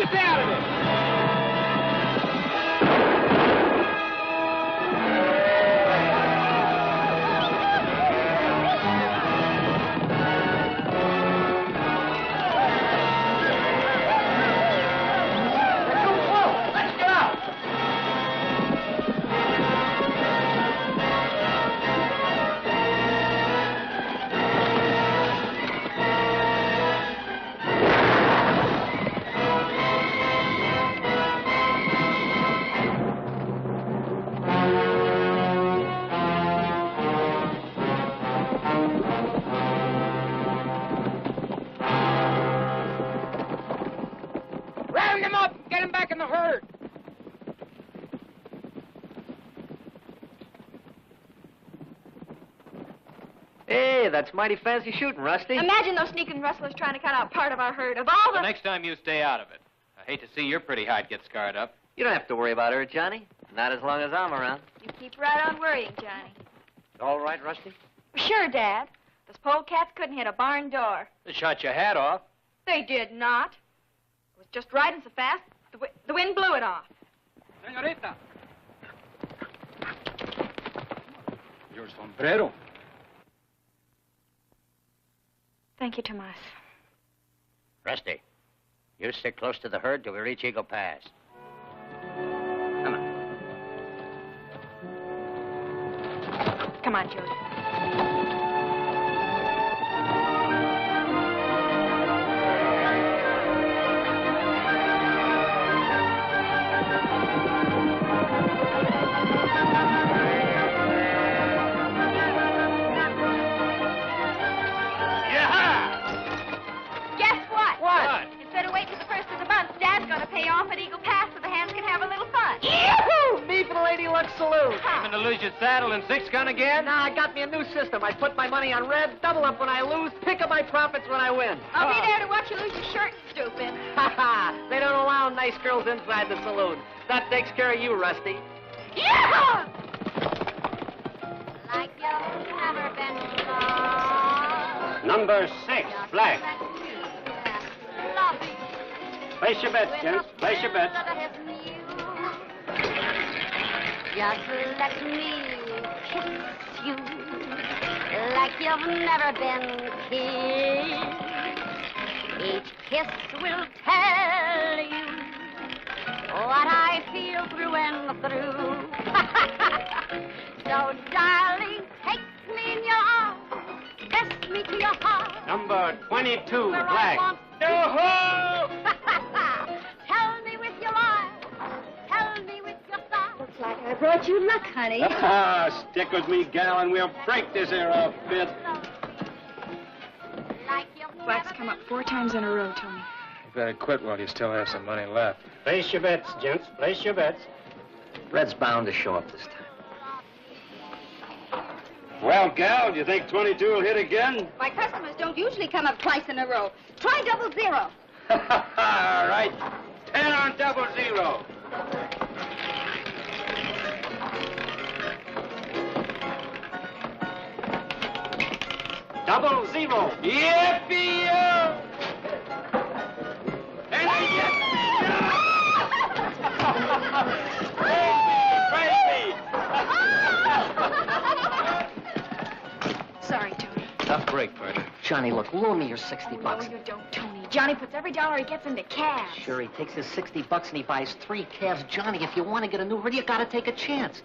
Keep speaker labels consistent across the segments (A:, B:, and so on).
A: us out of it!
B: That's mighty fancy shooting, Rusty.
C: Imagine those sneaking rustlers trying to cut out part of our herd. Of all the...
D: Next time you stay out of it. I hate to see your pretty hide get scarred up.
B: You don't have to worry about her, Johnny. Not as long as I'm around.
C: You keep right on worrying, Johnny.
B: All right, Rusty?
C: Sure, Dad. Those polecats couldn't hit a barn door.
D: They shot your hat off.
C: They did not. It was just riding so fast, the wind blew it off.
A: Senorita. Your sombrero.
C: Thank you, Tomas.
E: Rusty, you stick close to the herd till we reach Eagle Pass. Come on.
C: Come on, Jody.
D: Aiming to lose your saddle and six-gun again?
B: Nah, I got me a new system. I put my money on red, double up when I lose, pick up my profits when I win.
C: I'll be there to watch you lose your shirt, stupid.
B: Ha ha! They don't allow nice girls inside the saloon. That takes care of you, Rusty.
C: Yeah!
F: Like you've never been lost.
E: Number 6, black. Place your bets, gents. Place your bets.
F: Just let me kiss you like you've never been kissed. Each kiss will tell you what I feel through and through. So, darling, take me in your arms, kiss me to your heart.
E: Number 22,
F: Where
E: black.
F: I want
A: Yo-ho!
F: Tell me with your eyes, tell me with your thighs.
C: Looks like I brought you luck, honey.
E: Stick with me, gal, and we'll break this here outfit.
F: Like you've
C: Black's
F: never
C: come up 4 times in a row, Tony.
A: You better quit while you still have some money left.
E: Place your bets, gents. Place your bets.
B: Red's bound to show up this time.
E: Well, gal, do you think 22 will hit again?
C: My customers don't usually come up twice in a row. Try 00.
E: All right. 10 on 00. Double 0.
A: Yippee-yo! And a yippee-yo! Praise me!
C: Sorry, Tony.
D: Tough break, partner.
B: Johnny, look, loan me your 60
C: No,
B: bucks.
C: you don't, Tony. Johnny puts every dollar he gets into cash.
B: Sure, he takes his 60 bucks and he buys 3 calves. Johnny, if you want to get a new herd, you got to take a chance.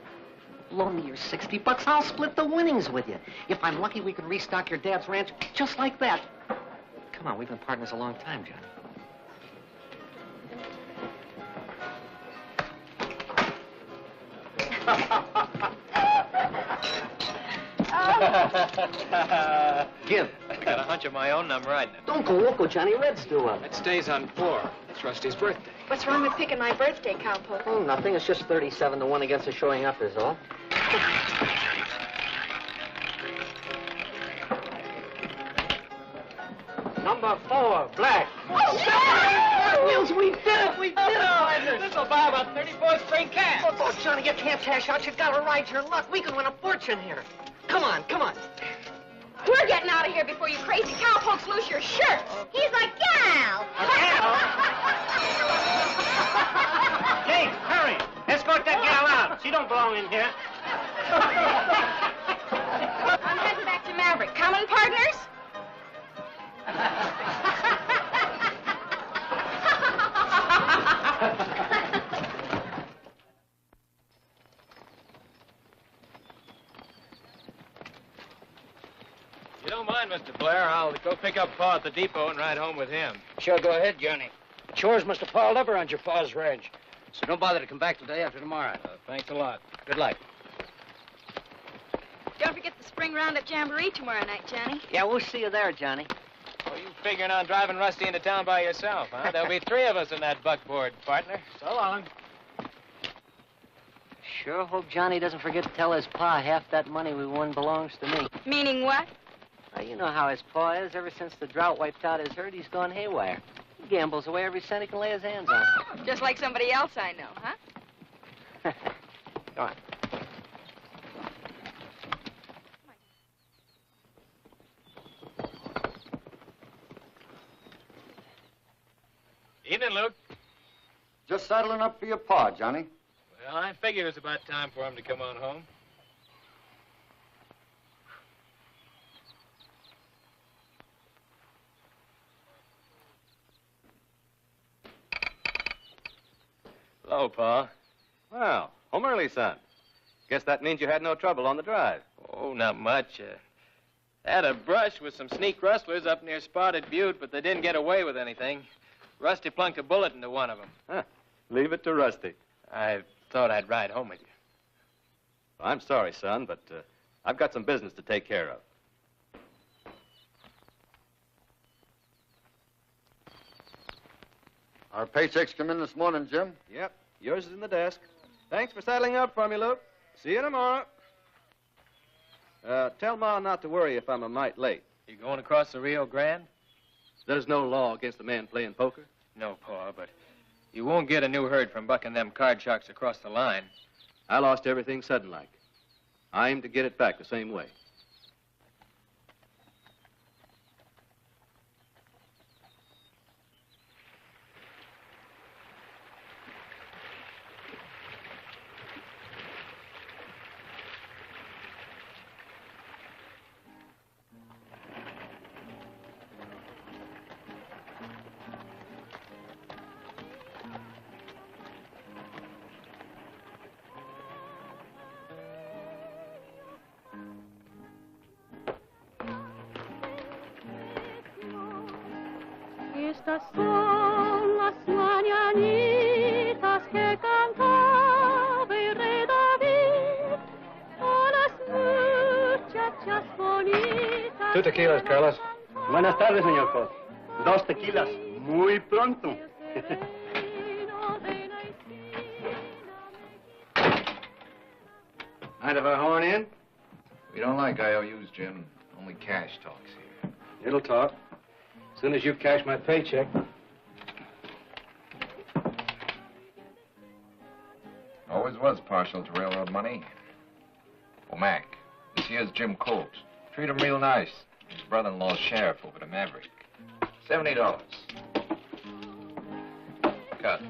B: Loan me your 60 bucks. I'll split the winnings with you. If I'm lucky, we can restock your dad's ranch just like that. Come on, we've been partners a long time, Johnny. Give.
D: I got a hunch of my own I'm riding it.
B: Don't go loco, Johnny. Red's due up.
A: It stays on 4. It's Rusty's birthday.
C: What's wrong with picking my birthday, cowpoke?
B: Oh, nothing. It's just 37 to 1 against the showing up is all.
E: Number 4, black.
B: Oh, yeah! Wheels, we did it! We did it!
A: This'll buy about 34 spring calves.
B: Oh, Johnny, you can't cash out. You've got to ride your luck. We can win a fortune here. Come on, come on.
C: We're getting out of here before you crazy cowpokes lose your shirts.
F: He's a gal.
E: A gal?
D: Hey, hurry! Escort that gal out. She don't belong in here.
C: I'm heading back to Maverick. Coming, partners?
A: You don't mind, Mr. Blair, I'll go pick up Pa at the depot and ride home with him.
E: Sure, go ahead, Johnny. Chores must have piled up around your pa's ranch. So don't bother to come back till day after tomorrow.
A: Thanks a lot.
E: Good luck.
C: Don't forget the spring roundup jamboree tomorrow night, Johnny.
B: Yeah, we'll see you there, Johnny.
A: Oh, you figuring on driving Rusty into town by yourself, huh? There'll be 3 of us in that buckboard, partner. So long.
B: Sure hope Johnny doesn't forget to tell his pa half that money we won belongs to me.
C: Meaning what?
B: Well, you know how his pa is. Ever since the drought wiped out his herd, he's gone haywire. He gambles away every cent he can lay his hands on.
C: Just like somebody else I know, huh?
B: Go on.
A: Evening, Luke.
G: Just saddling up for your pa, Johnny.
A: Well, I figured it was about time for him to come on home.
H: Hello, Pa. Well, home early, son. Guess that means you had no trouble on the drive.
A: Oh, not much. Had a brush with some sneak rustlers up near Spotted Butte, but they didn't get away with anything. Rusty plunked a bullet into one of them.
H: Huh. Leave it to Rusty.
A: I thought I'd ride home with you.
H: Well, I'm sorry, son, but I've got some business to take care of.
G: Our paychecks come in this morning, Jim.
H: Yep, yours is in the desk. Thanks for saddling up for me, Luke. See you tomorrow. Tell Ma not to worry if I'm a mite late.
A: You going across the Rio Grande?
H: There's no law against a man playing poker.
A: No, Pa, but you won't get a new herd from bucking them card sharks across the line.
H: I lost everything sudden-like. I aim to get it back the same way.
F: Estas son las mañanitas que cantaba el rey David a las muchachas bonitas.
D: 2 tequilas, Carlos. Buenas tardes, señor Poe. 2 tequilas. Muy pronto. Mind if I horn in?
I: We don't like IOUs, Jim. Only cash talks here.
D: It'll talk. As soon as you cash my paycheck.
I: Always was partial to railroad money. Well, Mac, this here's Jim Colt. Treat him real nice. His brother-in-law's sheriff over to Maverick. $70. Cut.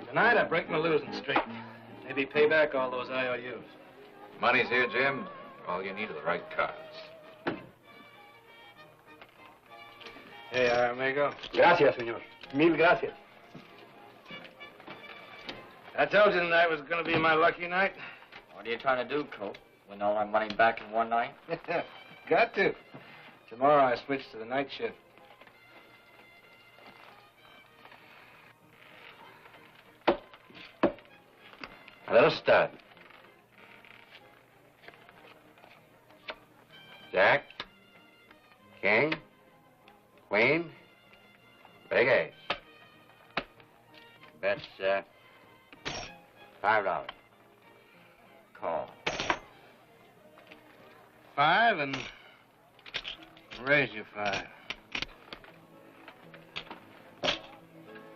D: Tonight I break my losing streak. Maybe pay back all those IOUs.
I: Money's here, Jim. All you need are the right cards.
D: Hey, amigo. Gracias, señor. Mil gracias. I told you tonight was going to be my lucky night.
E: What are you trying to do, Colt? Win all our money back in one night?
D: Got to. Tomorrow I switch to the night shift.
E: A little stud. Jack. King. Queen. Big ace. Bet's, $5. Call.
D: 5 and raise you 5.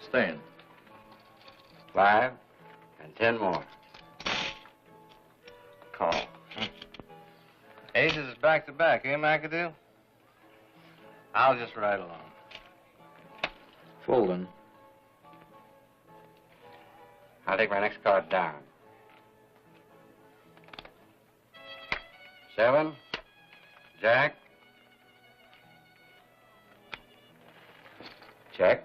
I: Staying.
E: 5 and 10 more. Call.
D: Aces is back to back, eh, McAdoo? I'll just ride along.
I: Folding.
E: I'll take my next card down. 7. Jack. Check.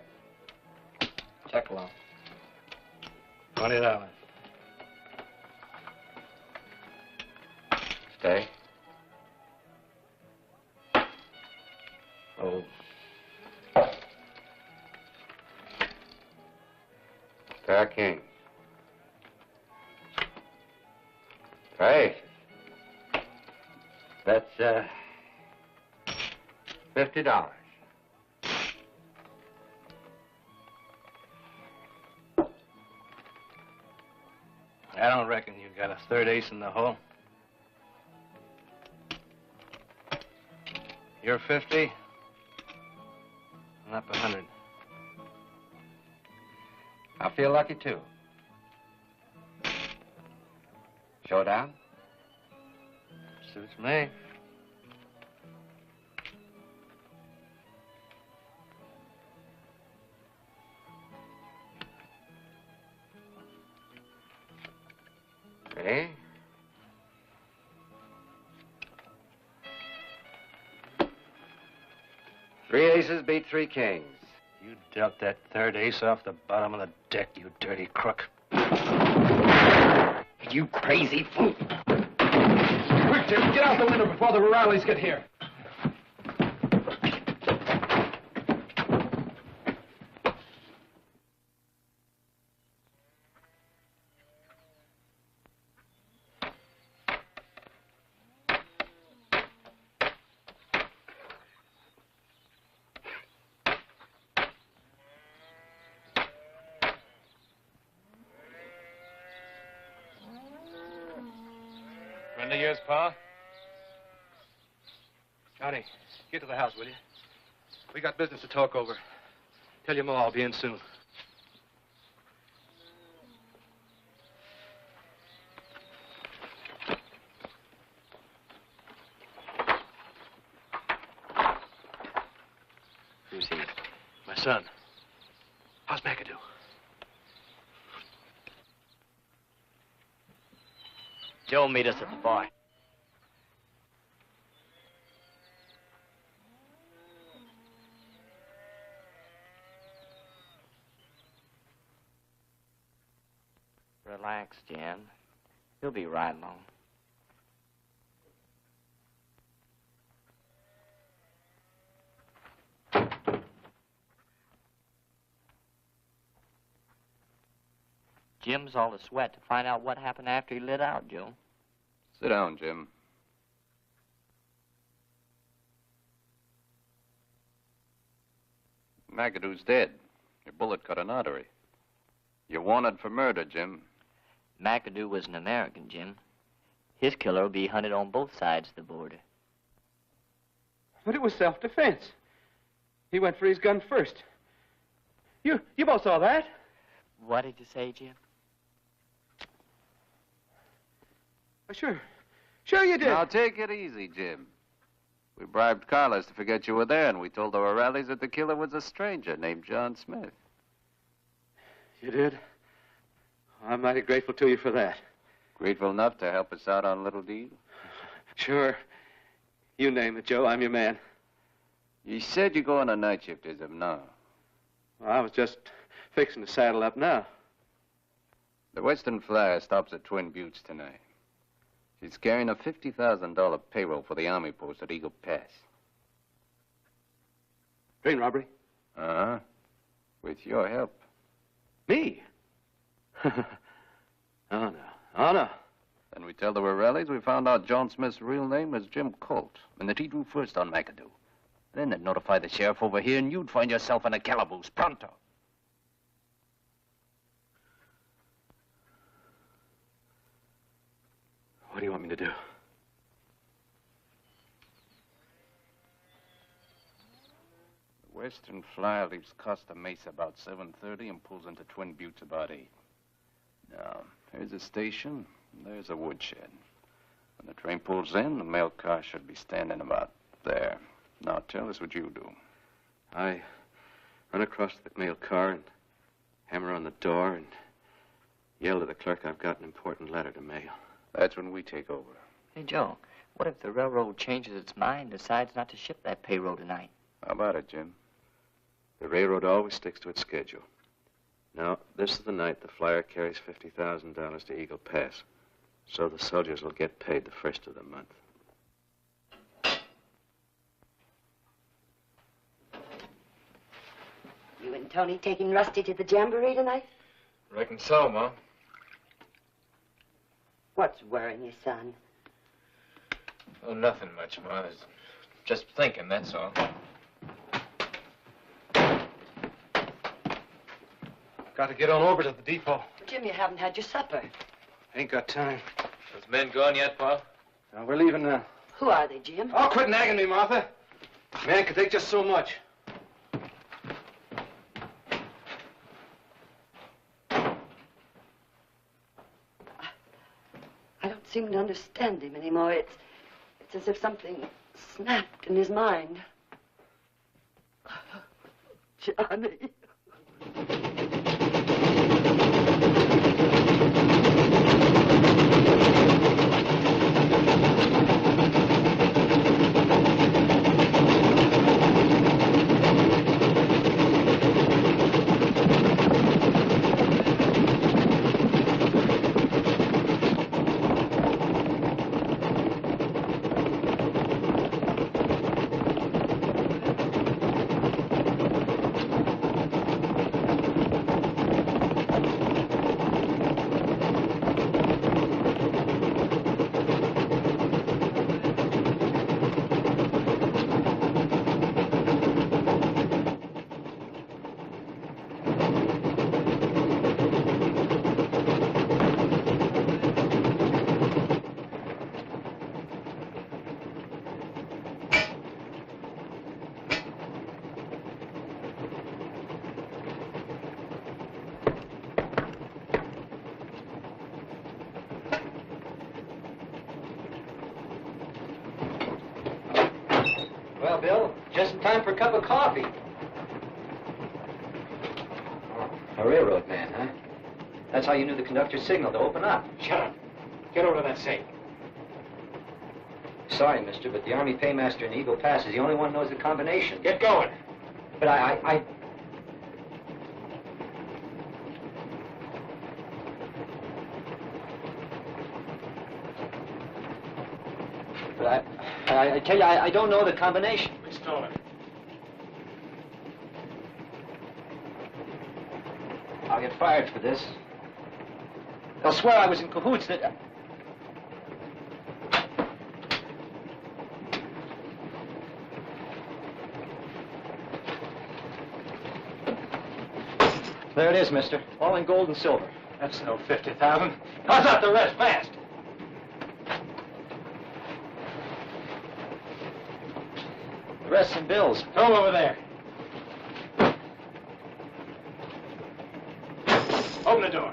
D: Check along. $20.
E: Stay.
D: Oh.
E: Pair of kings. Right. That's, $50.
D: I don't reckon you got a third ace in the hole. You're 50. I'm up 100.
E: I feel lucky, too. Showdown?
D: Suits me.
E: Ready? Three aces beat 3 kings.
D: You dealt that third ace off the bottom of the deck, you dirty crook.
B: You crazy fool.
J: Quick, Jim, get out the window before the rurales get here.
A: Friend of yours, Pa?
D: Johnny, get to the house, will you? We got business to talk over. Tell your ma I'll be in soon.
A: Who's he?
D: My son. How's McAdoo?
A: Joe, meet us at the bar.
E: Relax, Jan. He'll be right along.
K: Jim's all the sweat to find out what happened after he lit out, Joe.
H: Sit down, Jim. McAdoo's dead. Your bullet cut an artery. You're wanted for murder, Jim.
K: McAdoo was an American, Jim. His killer will be hunted on both sides of the border.
J: But it was self-defense. He went for his gun first. You both saw that?
K: What did you say, Jim?
J: Sure you did.
H: Now, take it easy, Jim. We bribed Carlos to forget you were there, and we told the O'Reillys that the killer was a stranger named John Smith.
J: You did? I'm mighty grateful to you for that.
H: Grateful enough to help us out on a little deal?
J: Sure. You name it, Joe. I'm your man.
H: You said you go on a night shift as of now.
J: Well, I was just fixing to saddle up now.
H: The Western Flyer stops at Twin Buttes tonight. She's carrying a $50,000 payroll for the Army post at Eagle Pass.
J: Train robbery?
H: Uh-huh. With your help.
J: Me? Oh, no. Oh, no.
H: Then we tell the O'Reillys we found out John Smith's real name was Jim Colt, and that he drew first on McAdoo. Then they'd notify the sheriff over here, and you'd find yourself in a calaboose pronto.
J: What do you want me to do?
H: The Western Flyer leaves Costa Mesa about 7:30 and pulls into Twin Buttes about 8. Now, here's a station, and there's a woodshed. When the train pulls in, the mail car should be standing about there. Now, tell us what you do.
J: I run across the mail car and hammer on the door and
L: Yell to the clerk I've got an important letter to mail.
H: That's when we take over.
K: Hey, Joe, what if the railroad changes its mind and decides not to ship that payroll tonight?
H: How about it, Jim?
L: The railroad always sticks to its schedule. Now, this is the night the flyer carries $50,000 to Eagle Pass. So the soldiers will get paid the first of the month.
M: You and Tony taking Rusty to the jamboree tonight?
I: Reckon so, Ma.
M: What's worrying you, son?
I: Oh, nothing much, Ma. Just thinking, that's all.
J: Got to get on over to the depot.
M: Jim, you haven't had your supper.
J: Ain't got time.
I: Those men gone yet, Pa?
J: We're leaving now.
M: Who are they, Jim?
J: Oh, quit nagging me, Martha. Man can take just so much.
M: I don't seem to understand him anymore. It's as if something snapped in his mind. Johnny.
J: Well, Bill, just in time for a cup of coffee.
B: A railroad man, huh? That's how you knew the conductor's signal to open up.
J: Shut up. Get over to that safe.
B: Sorry, mister, but the Army paymaster in Eagle Pass is the only one who knows the combination.
J: Get going.
B: But I tell you, I don't know the combination.
J: We stole it.
B: I'll get fired for this. They'll swear I was in cahoots that... There it is, mister. All in gold and silver.
J: That's no 50,000. How's that the rest? Fast.
B: The rest's in bills.
J: Throw 'em over there. Open the door.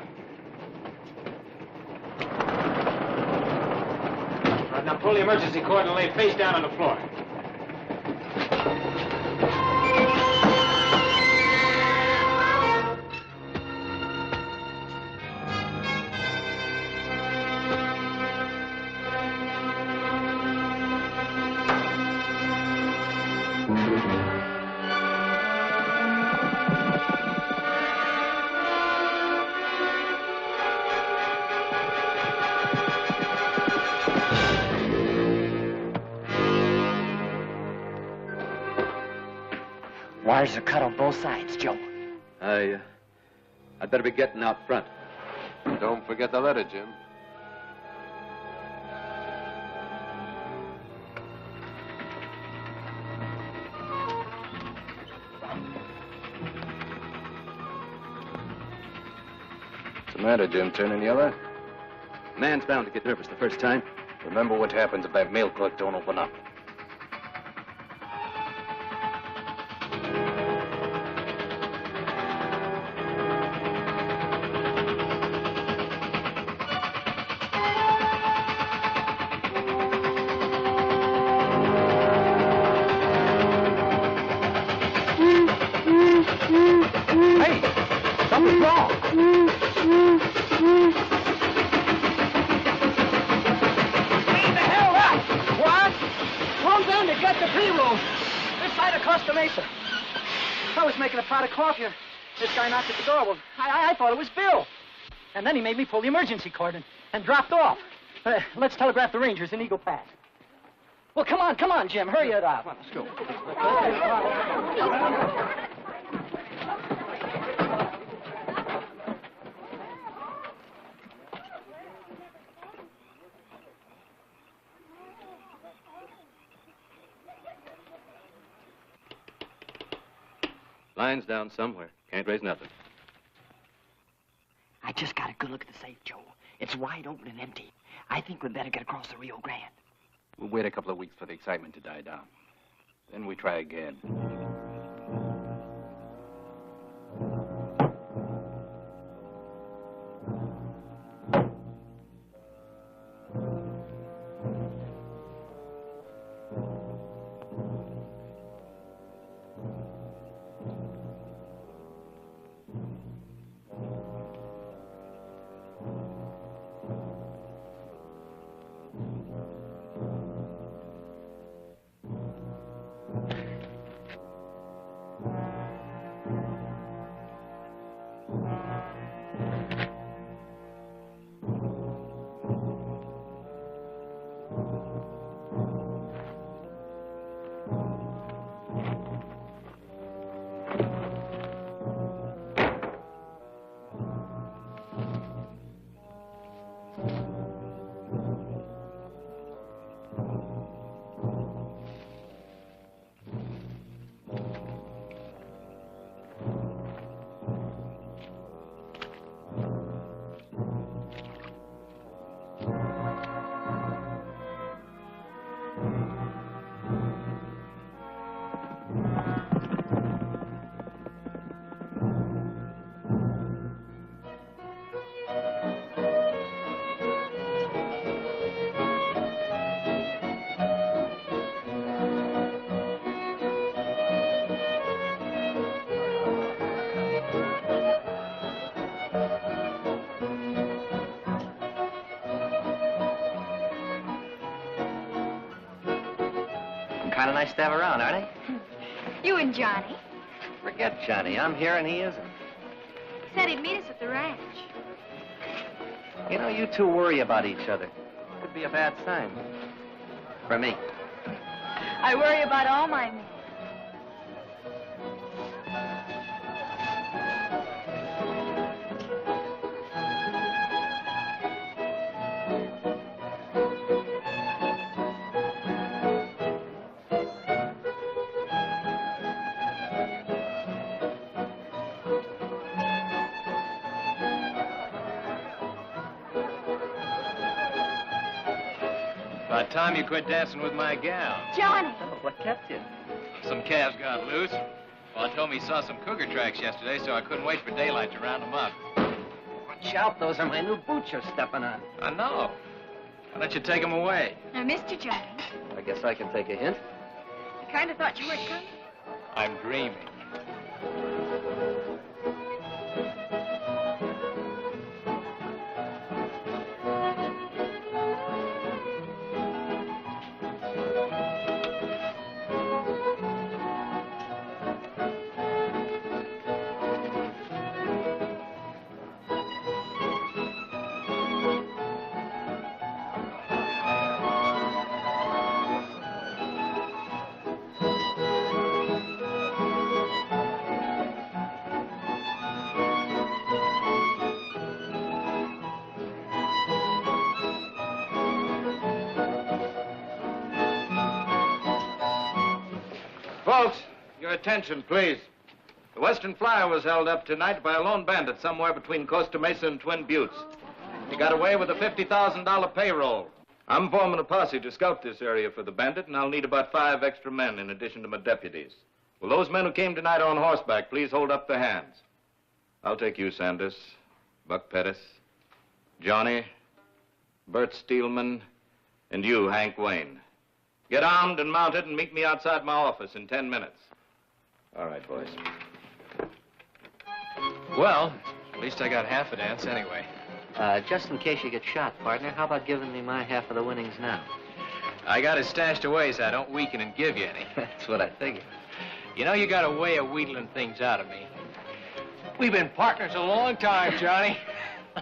J: Right, now pull the emergency cord and lay face down on the floor.
K: Wires are cut on both sides, Joe.
L: I'd better be getting out front.
H: Don't forget the letter, Jim. What's the matter, Jim? Turning yellow?
L: Man's bound to get nervous the first time.
H: Remember what happens if that mail clerk don't open up.
J: Hey! Something's wrong!
N: got the payroll. This side of Costa Mesa. I was making a pot of coffee. This guy knocked at the door. Well, I thought it was Bill. And then he made me pull the emergency cord and dropped off. Let's telegraph the Rangers in Eagle Pass. Well, come on, Jim. Hurry it up. Let's go.
L: Line's down somewhere. Can't raise nothing.
B: I just got a good look at the safe, Joe. It's wide open and empty. I think we'd better get across the Rio Grande.
H: We'll wait a couple of weeks for the excitement to die down. Then we try again.
B: Kind of nice to have around, aren't they?
C: You and Johnny.
B: Forget Johnny. I'm here and he isn't.
C: Said he'd meet us at the ranch.
B: You know, you two worry about each other. Could be a bad sign. For me.
C: I worry about all my men.
A: About time you quit dancing with my gal.
C: Johnny!
B: Oh, what kept you?
A: Some calves got loose. Well, I told me he saw some cougar tracks yesterday, so I couldn't wait for daylight to round them up.
B: Watch out, those are my new boots you're stepping on.
A: I know. Why don't you take them away?
C: I missed you, Johnny.
B: I guess I can take a hint.
C: I kind of thought you weren't coming.
A: I'm dreaming.
D: Folks, your attention, please. The Western Flyer was held up tonight by a lone bandit somewhere between Costa Mesa and Twin Buttes. He got away with a $50,000 payroll. I'm forming a posse to scout this area for the bandit, and I'll need about 5 extra men in addition to my deputies. Will those men who came tonight on horseback please hold up their hands? I'll take you, Sanders, Buck Pettis, Johnny, Bert Steelman, and you, Hank Wayne. Get armed and mounted and meet me outside my office in 10 minutes.
L: All right, boys.
A: Well, at least I got half a dance anyway.
B: Just in case you get shot, partner, how about giving me my half of the winnings now?
A: I got it stashed away so I don't weaken and give you any.
B: That's what I figured.
A: You know, you got a way of wheedling things out of me. We've been partners a long time, Johnny. So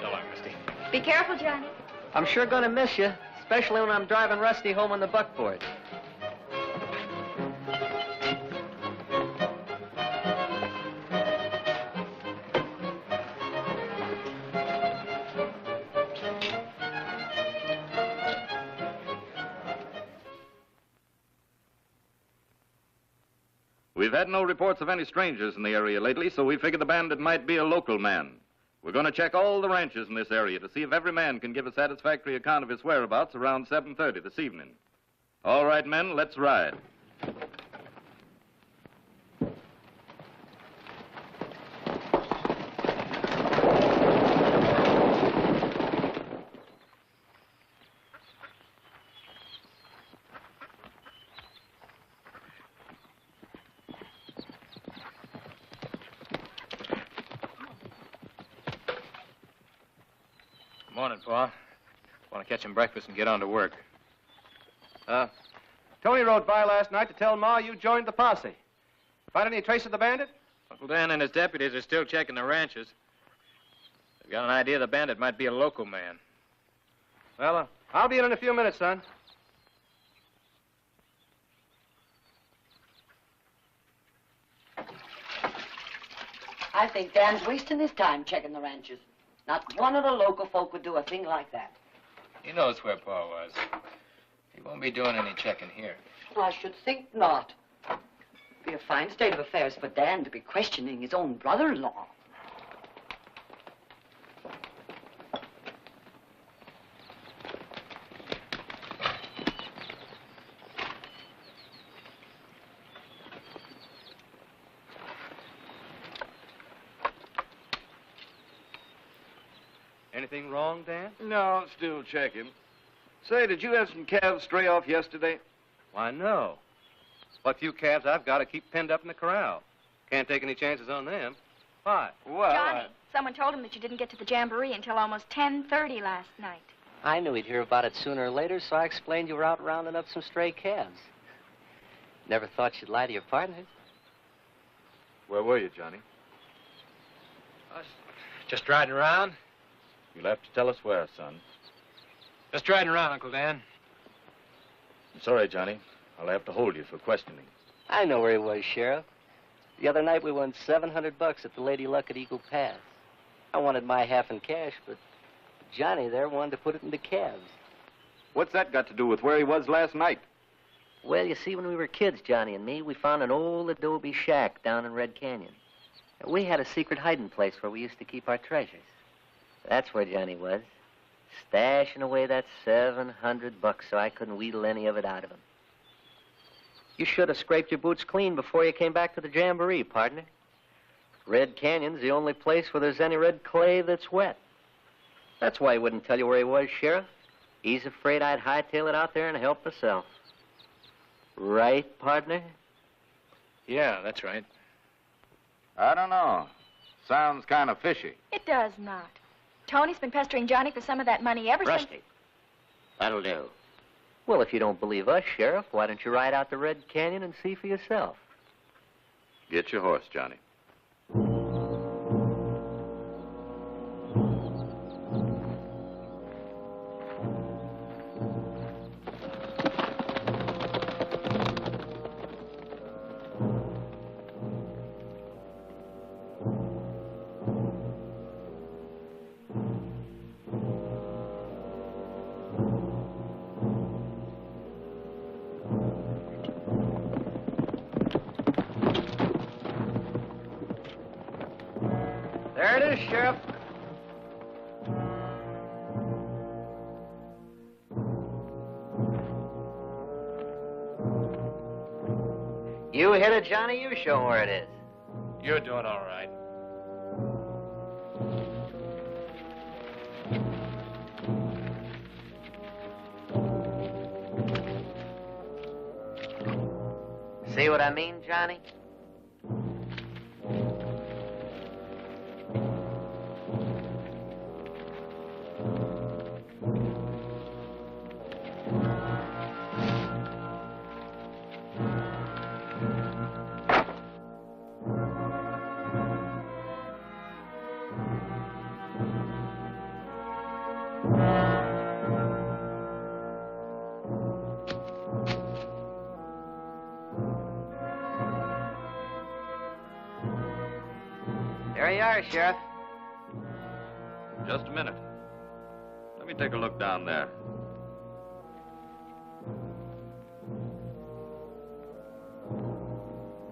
A: long, Rusty.
C: Be careful, Johnny.
B: I'm sure gonna miss you, especially when I'm driving Rusty home on the buckboard.
D: We've had no reports of any strangers in the area lately, so we figured the bandit might be a local man. We're going to check all the ranches in this area to see if every man can give a satisfactory account of his whereabouts around 7:30 this evening. All right, men, let's ride.
A: Morning, Pa. Want to catch him breakfast and get on to work.
J: Tony rode by last night to tell Ma you joined the posse. Find any trace of the bandit?
A: Uncle Dan and his deputies are still checking the ranches. They've got an idea the bandit might be a local man.
J: Well, I'll be in a few minutes, son.
M: I think Dan's wasting his time checking the ranches. Not one of the local folk would do a thing like that.
A: He knows where Pa was. He won't be doing any checking here.
M: I should think not. Be a fine state of affairs for Dan to be questioning his own brother-in-law.
J: Anything wrong, Dan?
D: No, still checking. Say, did you have some calves stray off yesterday?
J: Why, no. What few calves I've got to keep pinned up in the corral. Can't take any chances on them. Why?
D: Well,
C: Johnny, someone told him that you didn't get to the jamboree until almost 10:30 last night.
B: I knew he'd hear about it sooner or later, so I explained you were out rounding up some stray calves. Never thought you'd lie to your partners.
D: Where were you, Johnny?
A: Just riding around?
D: You'll have to tell us where, son.
A: Just riding around, Uncle Dan.
D: I'm sorry, Johnny. I'll have to hold you for questioning.
B: I know where he was, Sheriff. The other night we won $700 at the Lady Luck at Eagle Pass. I wanted my half in cash, but Johnny there wanted to put it into calves.
D: What's that got to do with where he was last night?
B: Well, you see, when we were kids, Johnny and me, we found an old adobe shack down in Red Canyon. We had a secret hiding place where we used to keep our treasures. That's where Johnny was, stashing away that $700 so I couldn't wheedle any of it out of him. You should have scraped your boots clean before you came back to the jamboree, partner. Red Canyon's the only place where there's any red clay that's wet. That's why he wouldn't tell you where he was, Sheriff. He's afraid I'd hightail it out there and help myself. Right, partner?
A: Yeah, that's right.
D: I don't know. Sounds kind of fishy.
C: It does not. Tony's been pestering Johnny for some of that money ever since...
E: Rusty, that'll do.
B: Well, if you don't believe us, Sheriff, why don't you ride out to Red Canyon and see for yourself?
D: Get your horse, Johnny.
B: There it is, Sheriff. You hit it, Johnny. You show 'em where it is.
A: You're doing all right.
B: See what I mean, Johnny? There you are, Sheriff.
D: Just a minute. Let me take a look down there.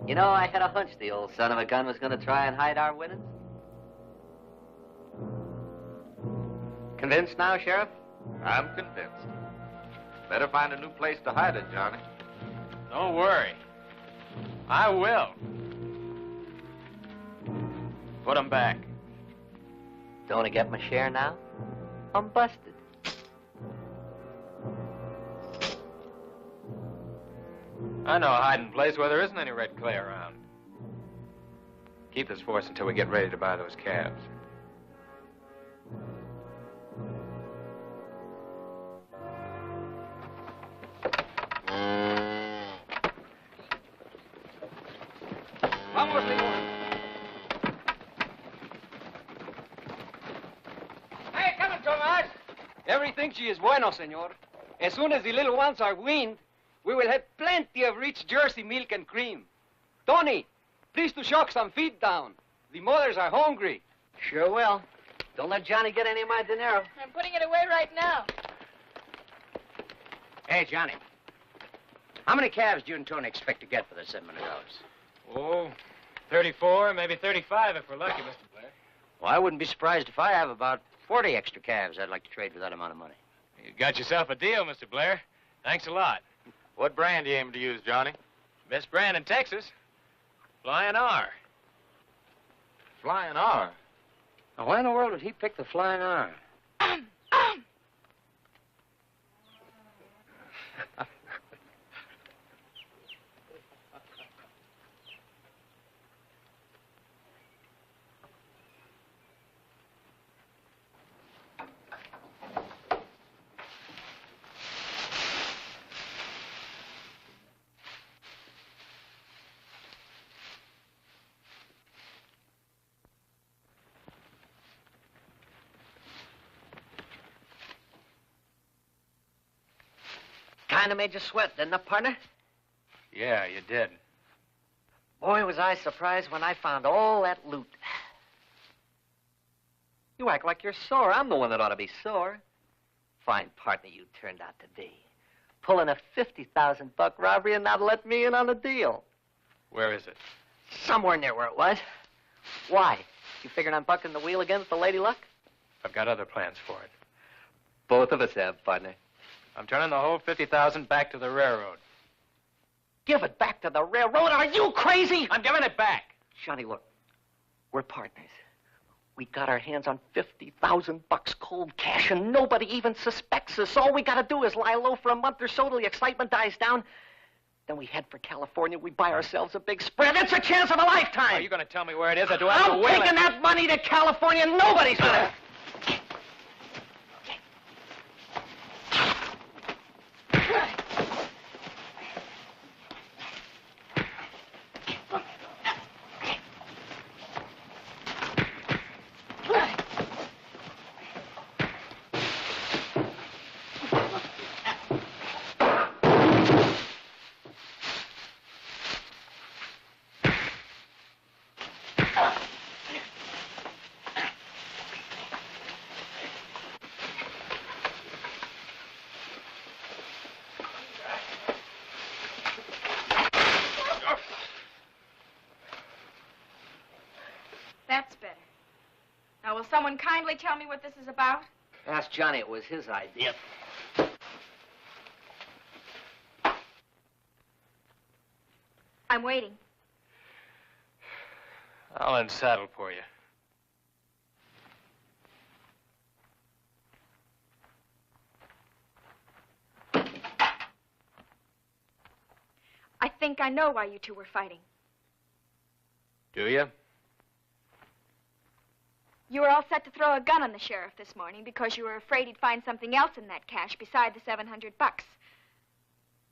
B: You know, I had a hunch the old son of a gun was going to try and hide our winnings. Convinced now, Sheriff?
D: I'm convinced. Better find a new place to hide it, Johnny.
A: Don't worry. I will. Put 'em back.
B: Don't I get my share now? I'm busted.
A: I know a hiding place where there isn't any red clay around. Keep this for us until we get ready to buy those calves.
J: Vamos, señor. Hey, come on, Tomas. Everything she is bueno, senor. As soon as the little ones are weaned, we will have plenty of rich Jersey milk and cream. Tony, please to shock some feed down. The mothers are hungry.
B: Sure will. Don't let Johnny get any of my dinero.
C: I'm putting it away right now.
E: Hey, Johnny. How many calves do you and Tony expect to get for the $700?
A: Oh, 34, maybe 35 if we're lucky, Mr. Blair.
E: Well, I wouldn't be surprised if I have about 40 extra calves I'd like to trade for that amount of money.
A: You got yourself a deal, Mr. Blair. Thanks a lot.
D: What brand do you aim to use, Johnny?
A: Best brand in Texas. Flying R.
D: Flying R.
E: Now, why in the world would he pick the Flying R?
B: Kind of made you sweat, didn't it, partner?
A: Yeah, you did.
B: Boy, was I surprised when I found all that loot. You act like you're sore. I'm the one that ought to be sore. Fine partner you turned out to be. Pulling a $50,000 robbery and not let me in on the deal.
A: Where is it?
B: Somewhere near where it was. Why? You figuring on bucking the wheel again with the Lady Luck?
A: I've got other plans for it.
B: Both of us have, partner.
A: I'm turning the whole 50,000 back to the railroad.
B: Give it back to the railroad? Are you crazy?
A: I'm giving it back.
B: Johnny, look. We're partners. We got our hands on $50,000 cold cash, and nobody even suspects us. All we got to do is lie low for a month or so till the excitement dies down. Then we head for California. We buy ourselves a big spread. It's a chance of a lifetime.
A: Are you going to tell me where it is, or do I have to
B: I'm
A: wheel it?
B: taking that money to California. Nobody's going to...
C: That's better. Now, will someone kindly tell me what this is about?
B: Ask Johnny. It was his idea.
C: I'm waiting.
A: I'll unsaddle for you.
C: I think I know why you two were fighting.
A: Do you?
C: You were all set to throw a gun on the sheriff this morning because you were afraid he'd find something else in that cash beside the $700.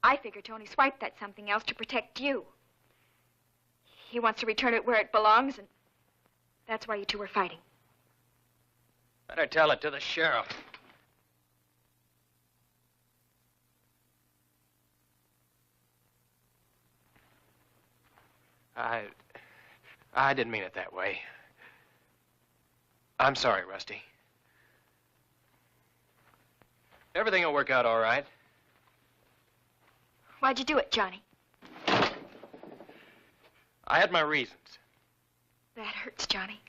C: I figure Tony swiped that something else to protect you. He wants to return it where it belongs, and that's why you two were fighting.
A: Better tell it to the sheriff. I didn't mean it that way. I'm sorry, Rusty. Everything will work out all right.
C: Why'd you do it, Johnny?
A: I had my reasons.
C: That hurts, Johnny.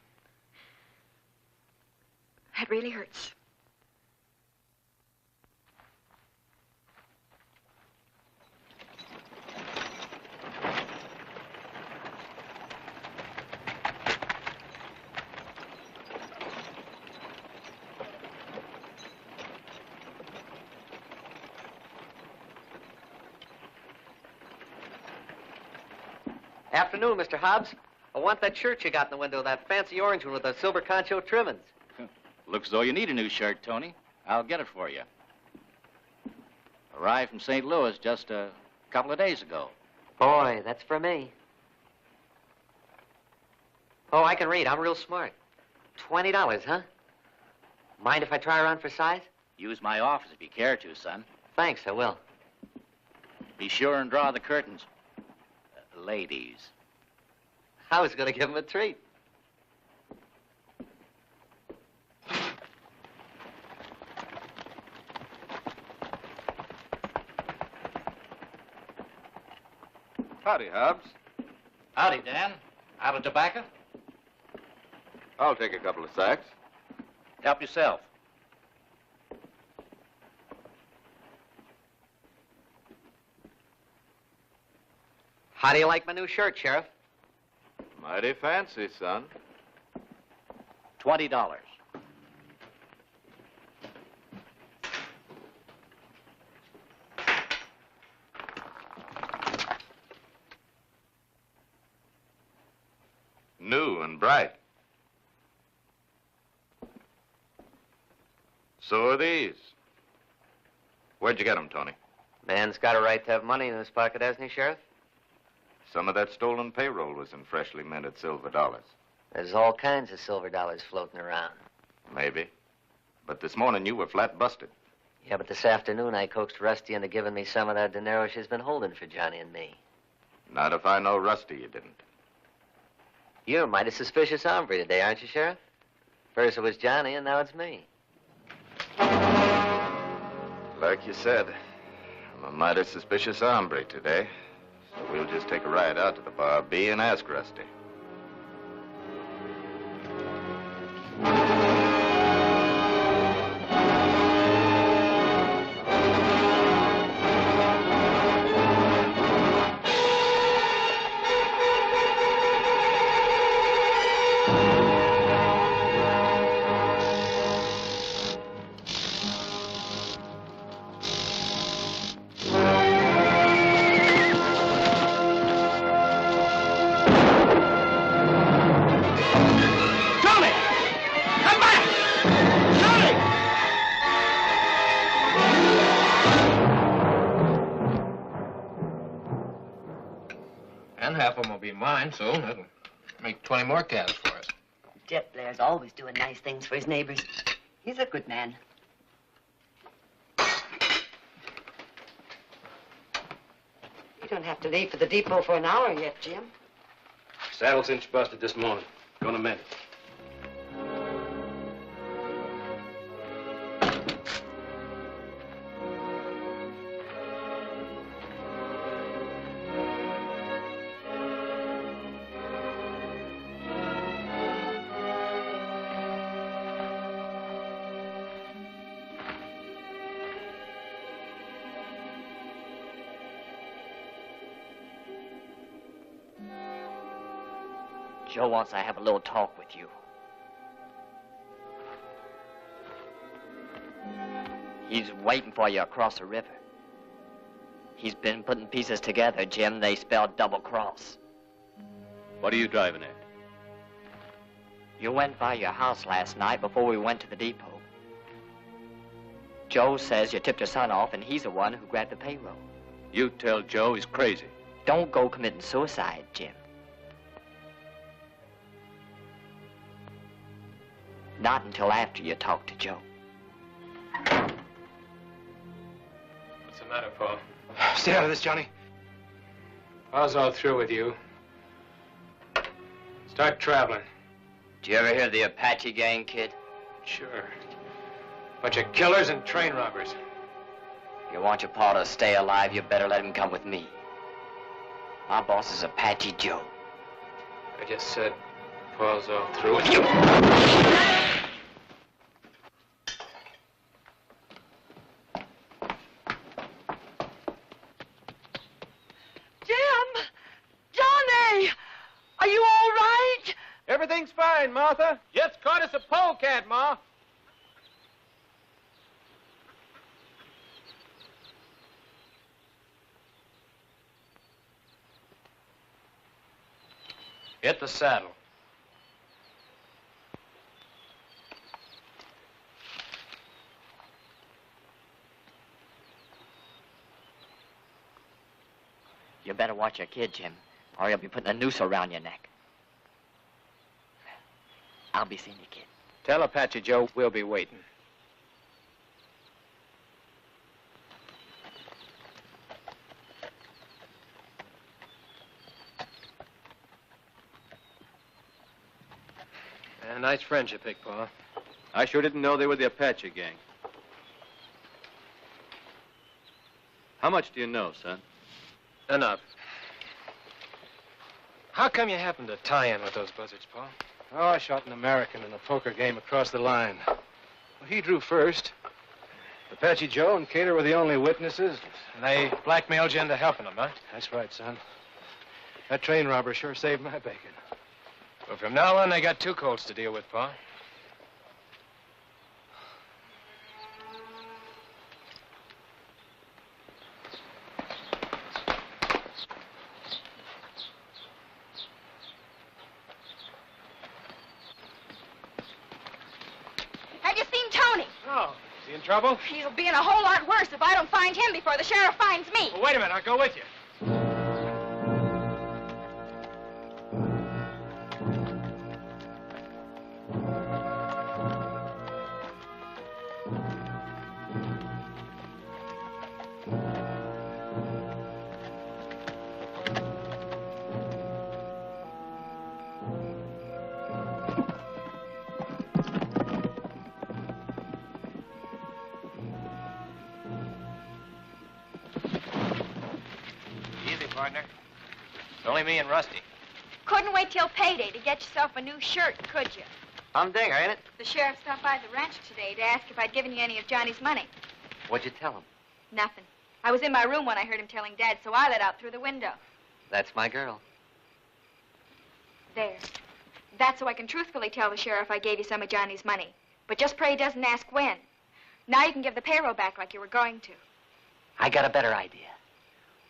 C: That really hurts.
B: Afternoon, Mr. Hobbs. I want that shirt you got in the window, that fancy orange one with the silver concho trimmings.
E: Looks as though you need a new shirt, Tony. I'll get it for you. Arrived from St. Louis just a couple of days ago.
B: Boy, that's for me. Oh, I can read. I'm real smart. $20, huh? Mind if I try around for size?
E: Use my office if you care to, son.
B: Thanks, I will.
E: Be sure and draw the curtains. Ladies.
B: I was going to give him a treat.
D: Howdy, Hobbs.
E: Howdy, Dan. Out of tobacco?
D: I'll take a couple of sacks.
E: Help yourself.
B: How do you like my new shirt, Sheriff?
D: Mighty fancy, son.
E: $20.
D: New and bright. So are these. Where'd you get them, Tony?
B: Man's got a right to have money in his pocket, hasn't he, Sheriff?
D: Some of that stolen payroll was in freshly minted silver dollars.
B: There's all kinds of silver dollars floating around.
D: Maybe. But this morning you were flat busted.
B: Yeah, but this afternoon I coaxed Rusty into giving me some of that dinero she's been holding for Johnny and me.
D: Not if I know Rusty, you didn't.
B: You're a mighty suspicious hombre today, aren't you, Sheriff? First it was Johnny, and now it's me.
D: Like you said, I'm a mighty suspicious hombre today. So we'll just take a ride out to the Bar B and ask Rusty.
A: Half of them will be mine soon. That'll make 20 more calves for us.
M: Jet Blair's always doing nice things for his neighbors. He's a good man. You don't have to leave for the depot for an hour yet, Jim.
A: Saddle cinch busted this morning. Gonna mend it.
K: Joe wants to have a little talk with you. He's waiting for you across the river. He's been putting pieces together, Jim. They spell double cross.
H: What are you driving at?
K: You went by your house last night before we went to the depot. Joe says you tipped your son off, and he's the one who grabbed the payroll.
H: You tell Joe he's crazy.
K: Don't go committing suicide, Jim. Not until after you talk to Joe.
A: What's the matter, Paul? Stay out of this, Johnny. Paul's all through with you. Start traveling.
K: Did you ever hear of the Apache gang, kid?
A: Sure. Bunch of killers and train robbers.
K: If you want your pa to stay alive, you better let him come with me. My boss is Apache Joe.
A: I just said Paul's all through with you.
M: Jim! Johnny! Are you all right?
J: Everything's fine, Martha. Just caught us a polecat, Ma.
A: Hit the saddle.
K: You better watch your kid, Jim, or he'll be putting a noose around your neck. I'll be seeing you, kid.
A: Tell Apache Joe we'll be waiting. A nice friend you picked, Pa.
L: I sure didn't know they were the Apache gang. How much do you know, son?
A: Enough. How come you happened to tie in with those buzzards, Pa?
O: Oh, I shot an American in a poker game across the line. Well, he drew first. Apache Joe and Cater were the only witnesses.
A: And they blackmailed you into helping them, huh?
O: That's right, son. That train robber sure saved my bacon.
A: Well, from now on, they got two colts to deal with, Pa.
C: Have you seen Tony?
A: Oh, is he in trouble?
C: He'll be in a whole lot worse if I don't find him before the sheriff finds me.
A: Well, wait a minute, I'll go with you. Partner. It's only me and Rusty.
C: Couldn't wait till payday to get yourself a new shirt, could you?
B: Humdinger, ain't it?
C: The sheriff stopped by the ranch today to ask if I'd given you any of Johnny's money.
B: What'd you tell him?
C: Nothing. I was in my room when I heard him telling Dad, so I let out through the window.
B: That's my girl.
C: There. That's so I can truthfully tell the sheriff I gave you some of Johnny's money. But just pray he doesn't ask when. Now you can give the payroll back like you were going to.
B: I got a better idea.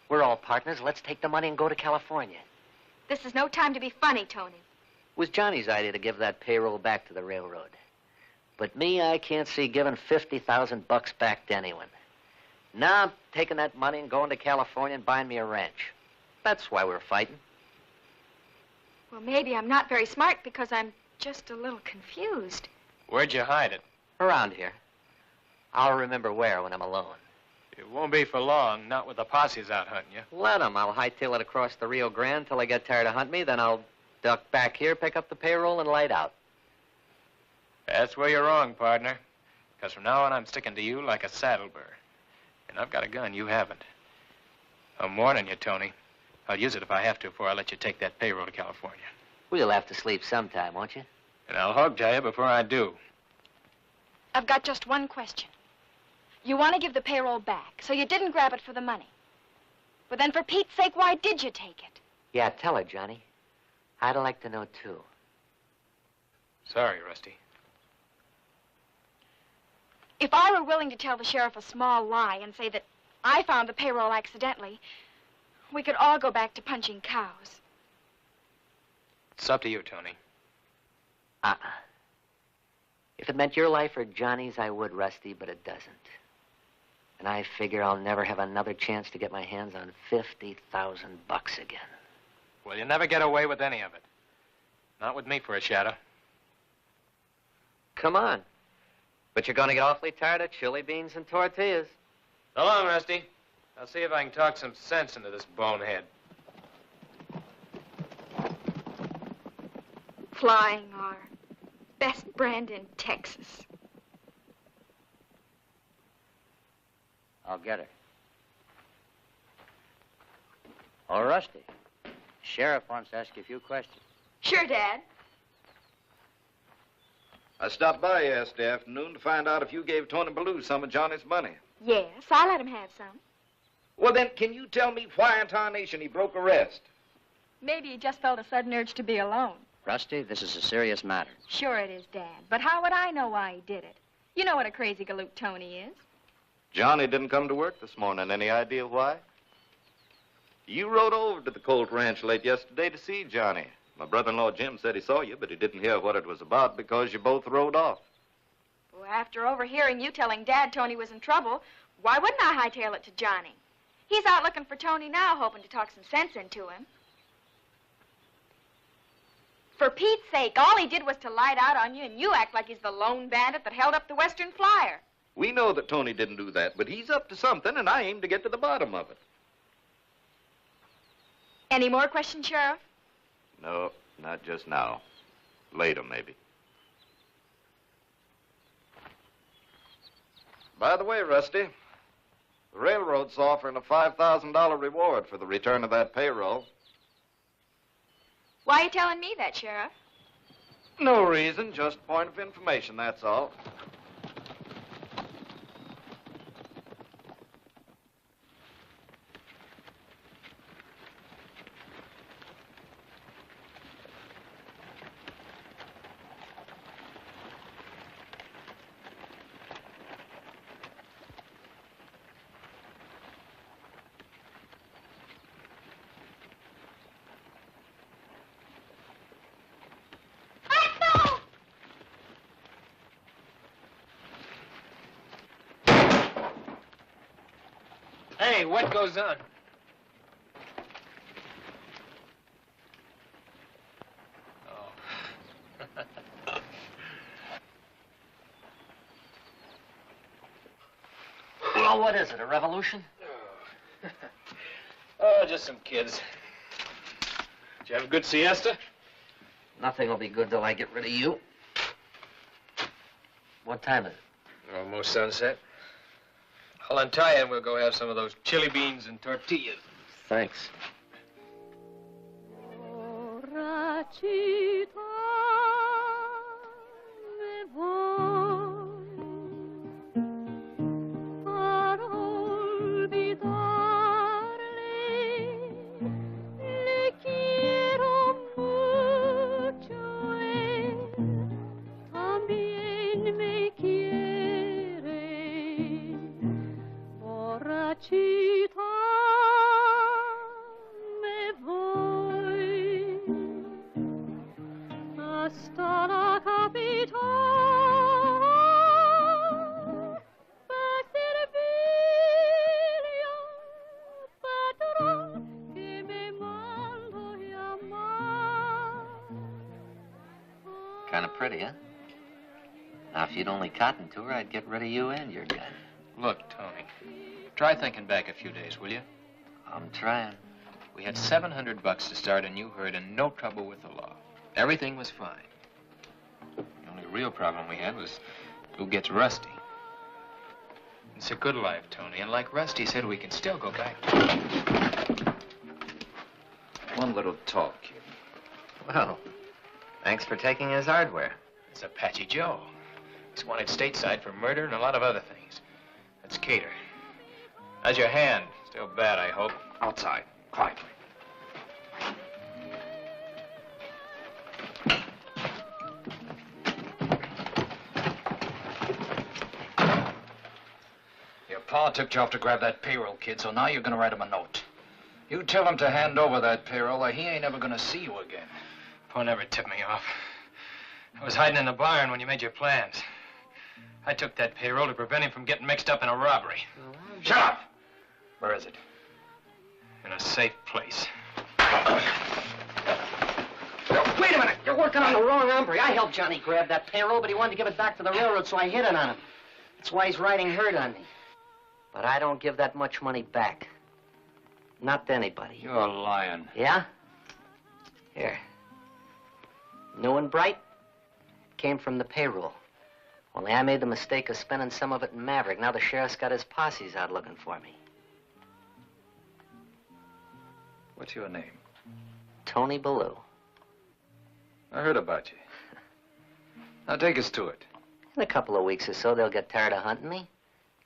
B: We're all partners. Let's take the money and go to California.
C: This is no time to be funny, Tony.
B: It was Johnny's idea to give that payroll back to the railroad. But me, I can't see giving $50,000 back to anyone. Now I'm taking that money and going to California and buying me a ranch. That's why we're fighting.
C: Well, maybe I'm not very smart because I'm just a little confused.
A: Where'd you hide it?
B: Around here. I'll remember where when I'm alone.
A: It won't be for long, not with the posses out hunting you.
B: Let 'em. I'll hightail it across the Rio Grande till they get tired of hunting me. Then I'll duck back here, pick up the payroll, and light out.
A: That's where you're wrong, partner. Because from now on, I'm sticking to you like a saddle burr. And I've got a gun you haven't. I'm warning you, Tony. I'll use it if I have to before I let you take that payroll to California.
B: We'll have to sleep sometime, won't you?
A: And I'll hog tie you before I do.
C: I've got just one question. You want to give the payroll back, so you didn't grab it for the money. But then, for Pete's sake, why did you take it?
B: Yeah, tell her, Johnny. I'd like to know, too.
A: Sorry, Rusty.
C: If I were willing to tell the sheriff a small lie and say that I found the payroll accidentally, we could all go back to punching cows.
A: It's up to you, Tony.
B: If it meant your life or Johnny's, I would, Rusty, but it doesn't. And I figure I'll never have another chance to get my hands on $50,000 again.
A: Well, you'll never get away with any of it. Not with me for a shadow.
B: Come on. But you're going to get awfully tired of chili beans and tortillas.
A: So long, Rusty. I'll see if I can talk some sense into this bonehead.
C: Flying or best brand in Texas.
E: I'll get her. Oh, Rusty. Sheriff wants to ask you a few questions.
C: Sure, Dad.
D: I stopped by yesterday afternoon to find out if you gave Tony Ballou some of Johnny's money.
C: Yes, I let him have some.
D: Well, then, can you tell me why in tarnation he broke arrest?
C: Maybe he just felt a sudden urge to be alone.
E: Rusty, this is a serious matter.
C: Sure it is, Dad. But how would I know why he did it? You know what a crazy galoot Tony is.
D: Johnny didn't come to work this morning. Any idea why? You rode over to the Colt Ranch late yesterday to see Johnny. My brother-in-law Jim said he saw you, but he didn't hear what it was about because you both rode off.
C: Well, after overhearing you telling Dad Tony was in trouble, why wouldn't I hightail it to Johnny? He's out looking for Tony now, hoping to talk some sense into him. For Pete's sake, all he did was to light out on you, and you act like he's the lone bandit that held up the Western Flyer.
D: We know that Tony didn't do that, but he's up to something, and I aim to get to the bottom of it.
C: Any more questions, Sheriff?
D: No, not just now. Later, maybe. By the way, Rusty, the railroad's offering a $5,000 reward for the return of that payroll.
C: Why are you telling me that, Sheriff?
D: No reason, just a point of information, that's all.
A: Hey, what goes on?
B: Well, what is it, a revolution?
A: Oh, just some kids. Did you have a good siesta?
B: Nothing will be good till I get rid of you. What time is it?
A: Almost sunset. I'll untie you and we'll go have some of those chili beans and tortillas.
B: Thanks. Kind of pretty, huh? Now, if you'd only cottoned to her, I'd get rid of you and your gun.
A: Look, Tony, try thinking back a few days, will you?
B: I'm trying.
A: We had $700 to start a new herd and no trouble with the law. Everything was fine. The only real problem we had was who gets Rusty. It's a good life, Tony, and like Rusty said, we can still go back.
I: One little talk, kid.
B: Well, thanks for taking his hardware.
A: It's Apache Joe. He's wanted stateside for murder and a lot of other things. That's Cater. How's your hand? Still bad, I hope.
I: Outside, quietly.
P: Your pa took you off to grab that payroll, kid, so now you're gonna write him a note. You tell him to hand over that payroll or he ain't ever gonna see you again.
A: Pa never tipped me off. I was hiding in the barn when you made your plans. I took that payroll to prevent him from getting mixed up in a robbery.
P: Shut up! Where is it?
A: In a safe place.
B: Wait a minute! You're working on the wrong hombre. I helped Johnny grab that payroll, but he wanted to give it back to the railroad, so I hid it on him. That's why he's riding herd on me. But I don't give that much money back. Not to anybody.
P: You're lying.
B: Yeah? Here. New and bright. came from the payroll. Only I made the mistake of spending some of it in Maverick. Now the sheriff's got his posses out looking for me.
P: What's your name?
B: Tony Ballou.
P: I heard about you. Now take us to it.
B: In a couple of weeks or so, they'll get tired of hunting me.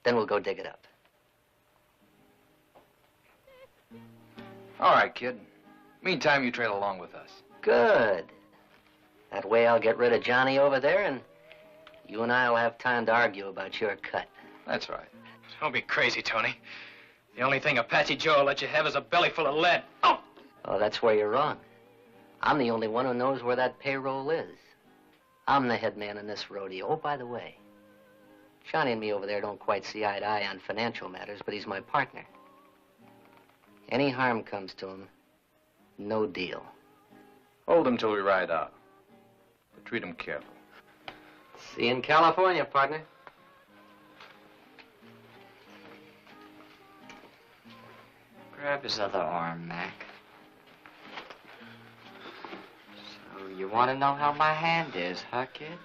B: Then we'll go dig it up.
P: All right, kid. Meantime, you trail along with us.
B: Good. That way I'll get rid of Johnny over there, and you and I will have time to argue about your cut.
P: That's right.
A: Don't be crazy, Tony. The only thing Apache Joe will let you have is a belly full of lead. Oh!
B: Oh, that's where you're wrong. I'm the only one who knows where that payroll is. I'm the head man in this rodeo. Oh, by the way, Johnny and me over there don't quite see eye to eye on financial matters, but he's my partner. Any harm comes to him, no deal.
P: Hold him till we ride out. But treat him careful.
B: See you in California, partner.
K: Grab his other arm, Mac. So you want to know how my hand is, huh, kid?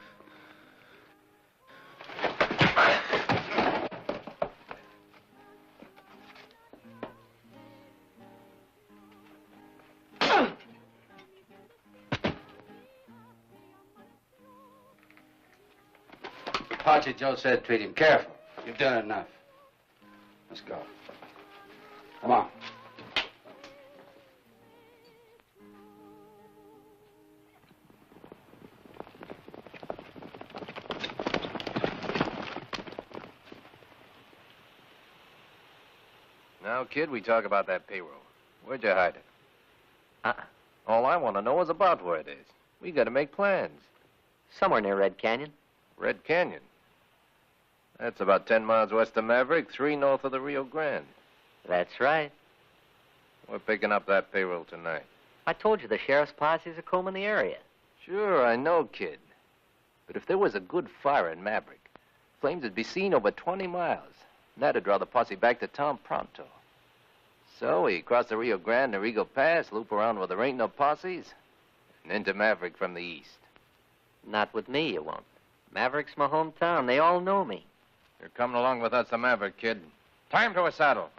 Q: Apache Joe said treat him careful. You've done enough. Let's go. Come on.
H: Now, kid, we talk about that payroll. Where'd you hide it? All I want to know is about where it is. We got to make plans.
B: Somewhere near Red Canyon.
H: Red Canyon? That's about 10 miles west of Maverick, 3 north of the Rio Grande.
B: That's right.
H: We're picking up that payroll tonight.
B: I told you the sheriff's posses are combing the area.
H: Sure, I know, kid. But if there was a good fire in Maverick, flames would be seen over 20 miles. And that'd draw the posse back to town pronto. So we cross the Rio Grande to Eagle Pass, loop around where there ain't no posses, and into Maverick from the east.
B: Not with me, you won't. Maverick's my hometown. They all know me.
H: You're coming along with us to Maverick, kid. Time to a saddle.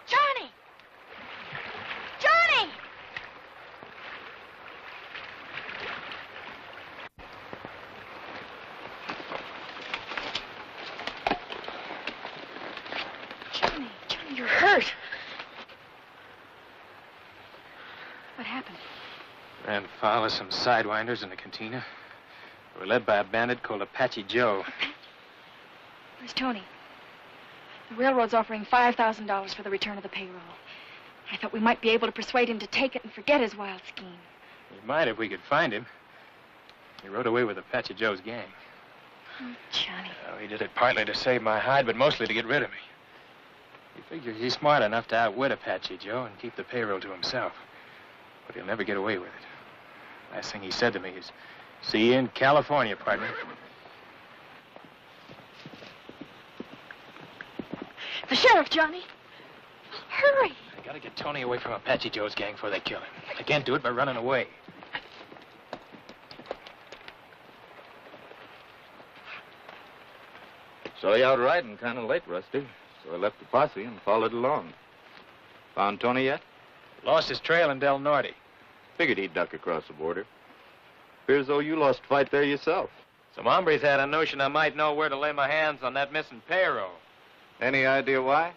C: Johnny! Johnny! Johnny, you're hurt. What happened?
A: Ran foul of some sidewinders in the cantina. We were led by a bandit called Apache Joe.
C: Where's Tony? The railroad's offering $5,000 for the return of the payroll. I thought we might be able to persuade him to take it and forget his wild scheme.
A: We might if we could find him. He rode away with Apache Joe's gang.
C: Oh, Johnny.
A: Well, he did it partly to save my hide, but mostly to get rid of me. He figures he's smart enough to outwit Apache Joe and keep the payroll to himself. But he'll never get away with it. Last thing he said to me is, see you in California, partner.
C: The sheriff, Johnny. Hurry.
A: I gotta get Tony away from Apache Joe's gang before they kill him. I can't do it by running away.
D: Saw you out riding kind of late, Rusty. So I left the posse and followed along. Found Tony yet?
A: Lost his trail in Del Norte.
D: Figured he'd duck across the border. Appears as though you lost fight there yourself.
A: Some hombres had a notion I might know where to lay my hands on that missing payroll.
D: Any idea why?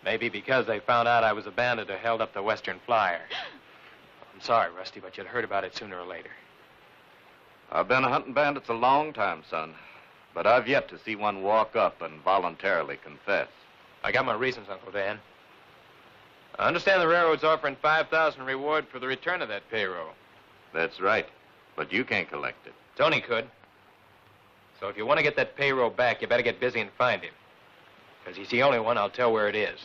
A: Maybe because they found out I was a bandit who held up the Western Flyer. I'm sorry, Rusty, but you'd heard about it sooner or later.
D: I've been hunting bandits a long time, son. But I've yet to see one walk up and voluntarily confess.
A: I got my reasons, Uncle Dan. I understand the railroad's offering $5,000 reward for the return of that payroll.
D: That's right. But you can't collect it.
A: Tony could. So if you want to get that payroll back, you better get busy and find him. Because he's the only one I'll tell where it is.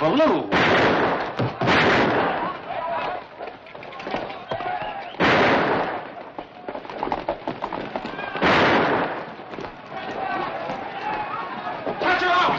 P: Ballou!
J: Touch her out!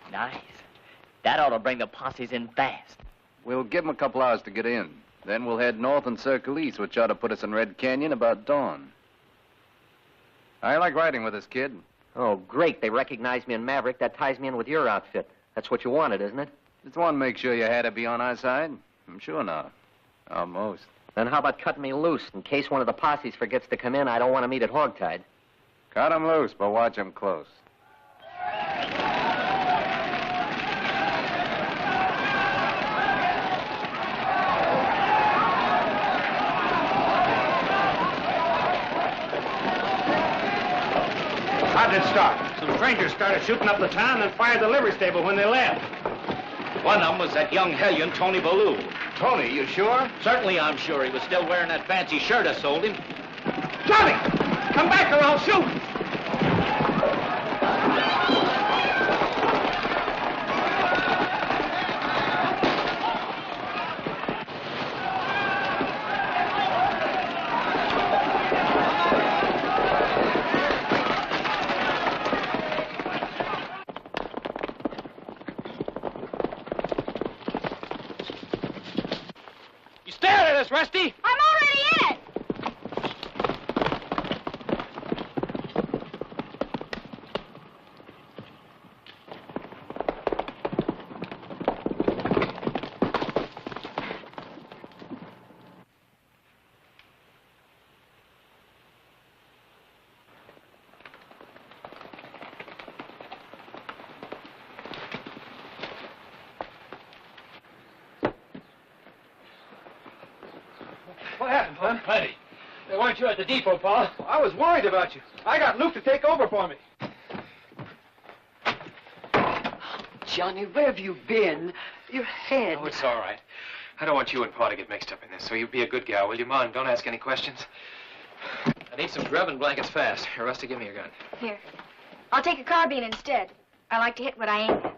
K: Nice. That ought to bring the posses in fast.
H: We'll give them a couple hours to get in. Then we'll head north and circle east, which ought to put us in Red Canyon about dawn. I like riding with this kid.
B: Oh, great. They recognize me in Maverick. That ties me in with your outfit. That's what you wanted, isn't it?
H: Just want to make sure you had to be on our side. I'm sure not. Almost.
B: Then how about cutting me loose? In case one of the posses forgets to come in, I don't want to meet at hogtied.
H: Cut him loose, but watch him close.
D: How did it start? Some strangers started shooting up the town and fired the livery stable when they left. One of them was that young hellion, Tony Ballou. Tony, you sure? Certainly I'm sure. He was still wearing that fancy shirt I sold him. Johnny! Come back or I'll shoot!
J: Rusty?
F: I'm already in it!
J: What happened, Clem? Plenty. They weren't you at the depot, Paul? I was worried about you. I got Luke to take over for me.
M: Johnny, where have you been? Your head.
A: Oh, it's all right. I don't want you and Pa to get mixed up in this, so you be a good gal, will you, Ma? And don't ask any questions. I need some grub and blankets fast. Here, Rusty, give me your gun.
C: Here. I'll take a carbine instead. I like to hit what I aim at.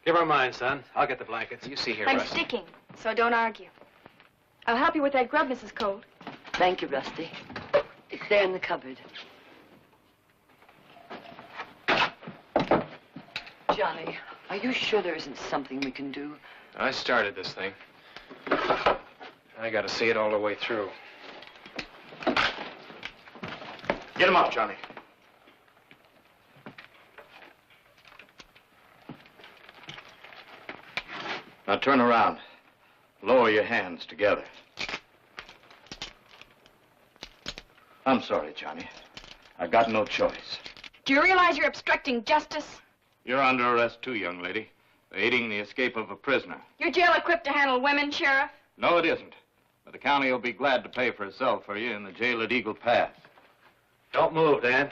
O: Give her mine, son. I'll get the blankets.
A: You see here,
C: I'm
A: Rusty.
C: sticking, so don't argue. I'll help you with that grub, Mrs. Colt.
M: Thank you, Rusty. It's there in the cupboard. Johnny, are you sure there isn't something we can do?
A: I started this thing. I got to see it all the way through.
D: Get him up, Johnny. Now turn around. Lower your hands together. I'm sorry, Johnny. I got no choice.
C: Do you realize you're obstructing justice?
D: You're under arrest too, young lady. For aiding the escape of a prisoner.
C: Your jail equipped to handle women, Sheriff?
D: No, it isn't. But the county will be glad to pay for itself for you in the jail at Eagle Pass.
O: Don't move, Dan.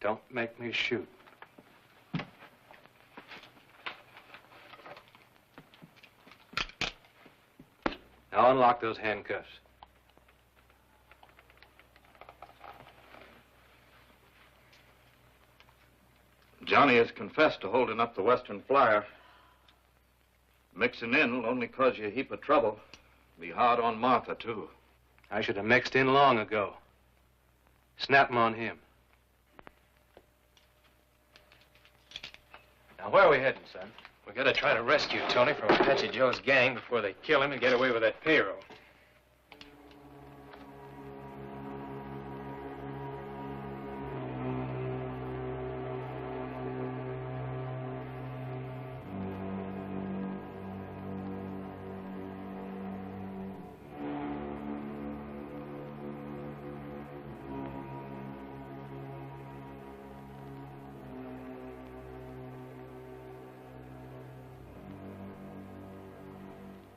O: Don't make me shoot. Now unlock those handcuffs.
D: Johnny has confessed to holding up the Western Flyer. Mixing in will only cause you a heap of trouble. Be hard on Martha, too.
O: I should have mixed in long ago. Snap 'em on him. Now, where are we heading, son?
A: We got to try to rescue Tony from Apache Joe's gang before they kill him and get away with that payroll.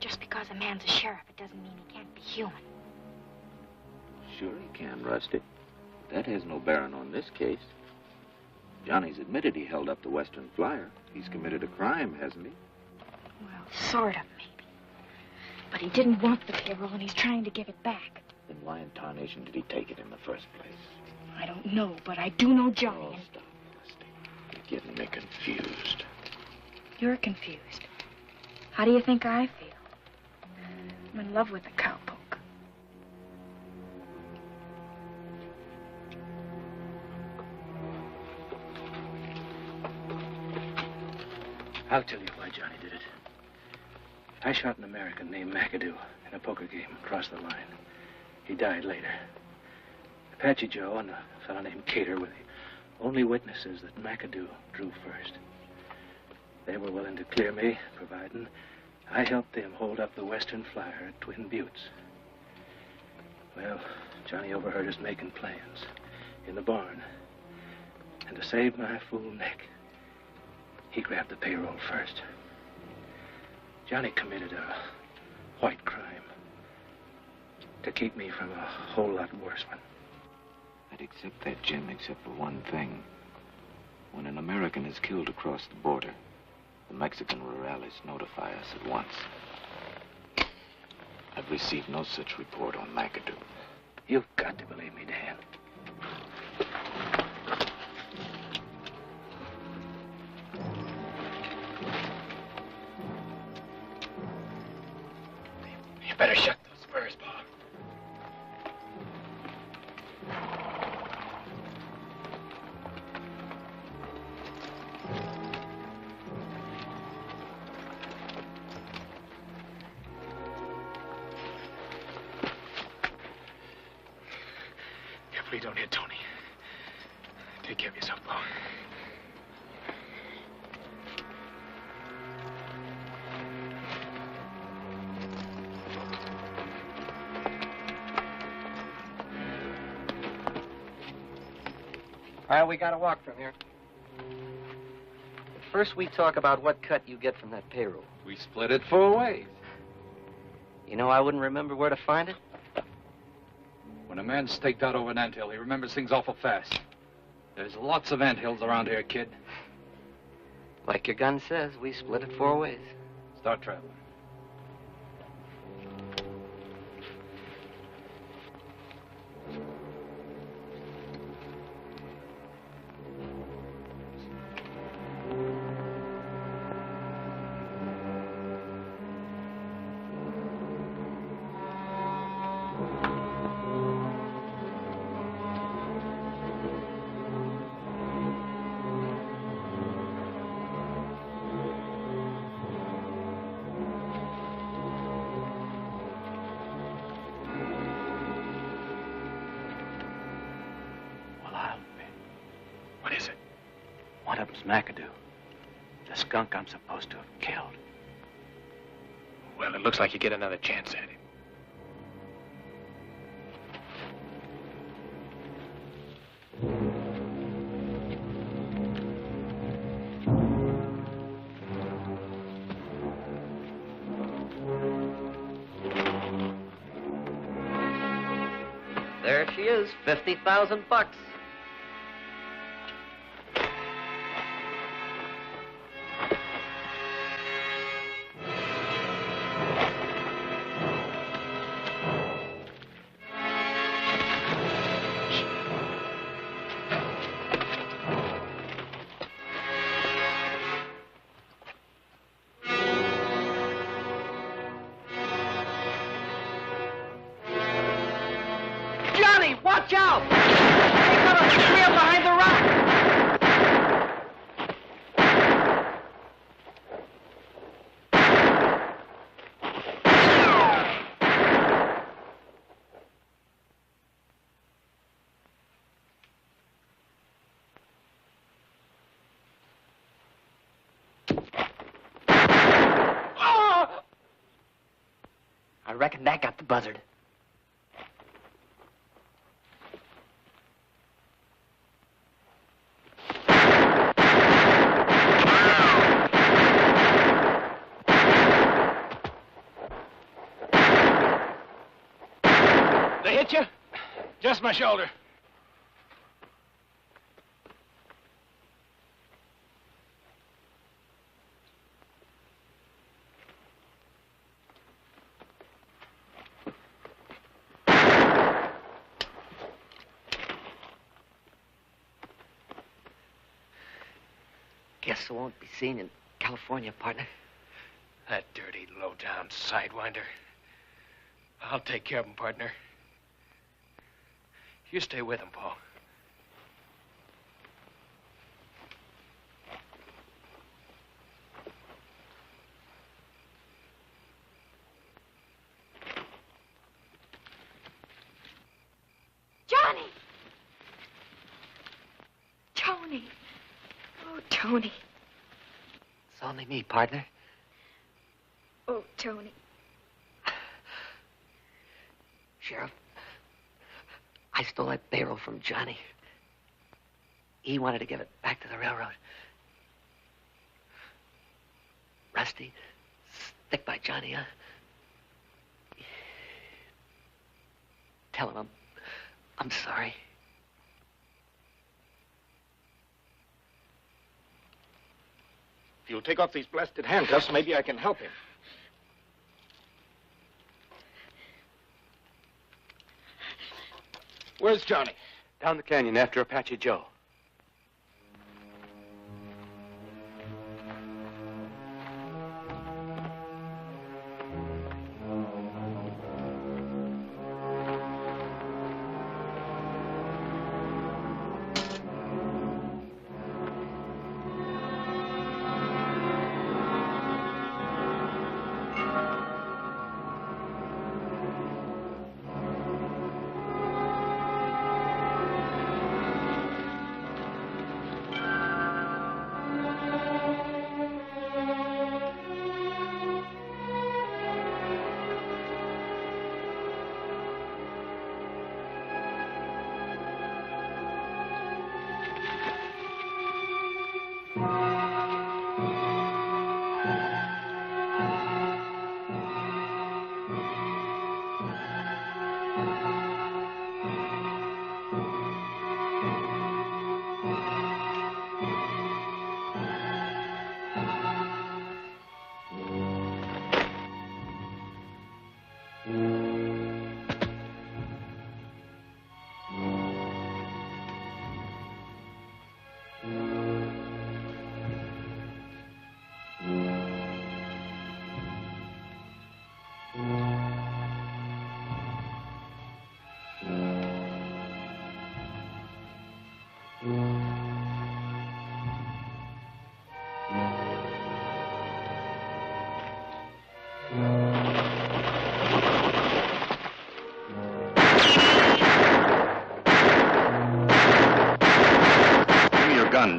C: Just because a man's a sheriff, it doesn't mean he can't be human.
L: Sure he can, Rusty. That has no bearing on this case. Johnny's admitted he held up the Western Flyer. He's committed a crime, hasn't he?
C: Well, sort of, maybe. But he didn't want the payroll, and he's trying to give it back.
L: Then why in tarnation did he take it in the first place?
C: I don't know, but I do know Johnny.
L: Oh, stop, Rusty. You're getting me confused.
C: You're confused. How do you think I feel? I'm in love with the cowpoke.
O: I'll tell you why Johnny did it. I shot an American named McAdoo in a poker game across the line. He died later. Apache Joe and a fellow named Cater were the only witnesses that McAdoo drew first. They were willing to clear me, providing I helped them hold up the Western Flyer at Twin Buttes. Well, Johnny overheard us making plans in the barn. And to save my fool neck, he grabbed the payroll first. Johnny committed a white crime to keep me from a whole lot worse one.
L: I'd accept that, Jim, except for one thing. When an American is killed across the border, the Mexican rurales notify us at once. I've received no such report on McAdoo.
O: You've got to believe me, Dan.
A: You better shut those spurs, Bob. Please don't hit Tony. Take care of yourself, Bo.
B: All right, we gotta walk from here. But first, we talk about what cut you get from that payroll.
D: We split it 4 ways.
B: You know, I wouldn't remember where to find it.
P: When a man's staked out over an anthill, he remembers things awful fast. There's lots of anthills around here, kid.
B: Like your gun says, we split it 4 ways.
P: Start traveling.
O: One of them's McAdoo, the skunk I'm supposed to have killed.
A: Well, it looks like you get another chance at him.
B: There she is, $50,000. Johnny, watch out! They got a trail behind the rock. I reckon that got the buzzard.
A: They hit you?
O: Just my shoulder.
B: Guess I won't be seen in California, partner.
A: That dirty, low-down sidewinder. I'll take care of him, partner. You stay with him, Paul.
C: Johnny! Tony. Oh, Tony.
B: It's only me, partner.
C: Oh, Tony.
B: Sheriff, I stole that payroll from Johnny. He wanted to give it back to the railroad. Rusty, stick by Johnny, huh? Tell him I'm sorry.
O: If you'll take off these blasted handcuffs, maybe I can help him. Where's Johnny? Down the canyon after Apache Joe.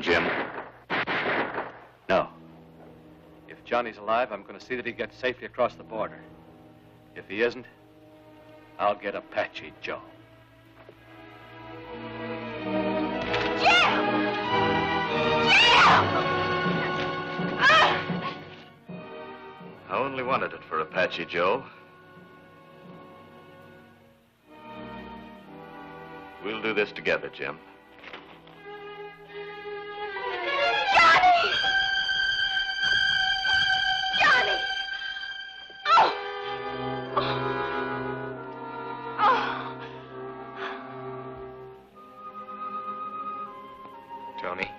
L: Jim. No. If Johnny's alive, I'm going to see that he gets safely across the border. If he isn't, I'll get Apache Joe. I only wanted it for Apache Joe. We'll do this together, Jim.
A: Tony.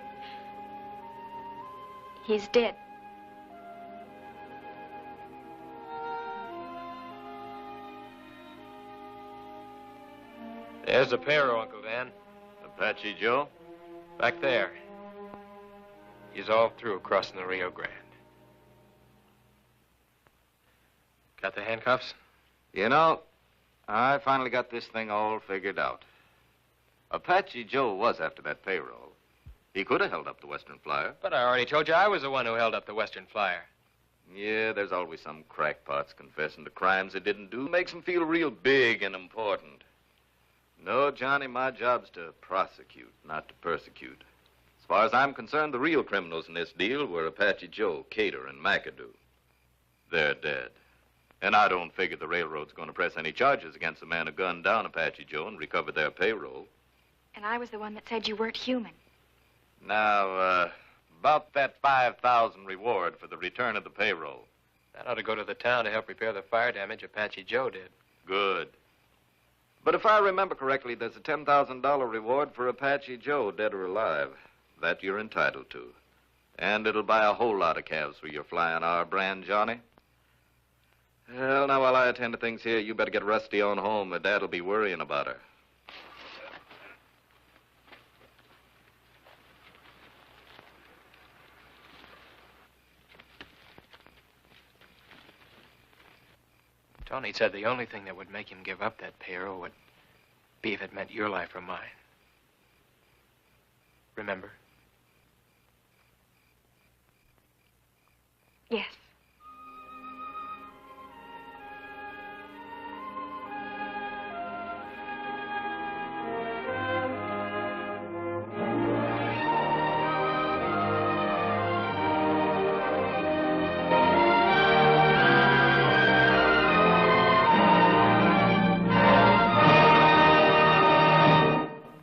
C: He's dead.
A: There's the payroll, Uncle Dan.
L: Apache Joe?
A: Back there. He's all through crossing the Rio Grande. Got the handcuffs?
D: You know, I finally got this thing all figured out. Apache Joe was after that payroll. He could have held up the Western Flyer.
A: But I already told you I was the one who held up the Western Flyer.
D: Yeah, there's always some crackpots confessing to crimes they didn't do. Makes them feel real big and important. No, Johnny, my job's to prosecute, not to persecute. As far as I'm concerned, the real criminals in this deal were Apache Joe, Cater, and McAdoo. They're dead.
R: And I don't figure the railroad's going to press any charges against the man who gunned down Apache Joe and recovered their payroll.
C: And I was the one that said you weren't human.
R: Now, about that $5,000 reward for the return of the payroll.
A: That ought to go to the town to help repair the fire damage Apache Joe did.
R: Good. But if I remember correctly, there's a $10,000 reward for Apache Joe, dead or alive. That you're entitled to. And it'll buy a whole lot of calves for your flying our brand, Johnny. Well, now, while I attend to things here, you better get Rusty on home. Her dad'll be worrying about her.
A: Tony said the only thing that would make him give up that payroll would be if it meant your life or mine. Remember?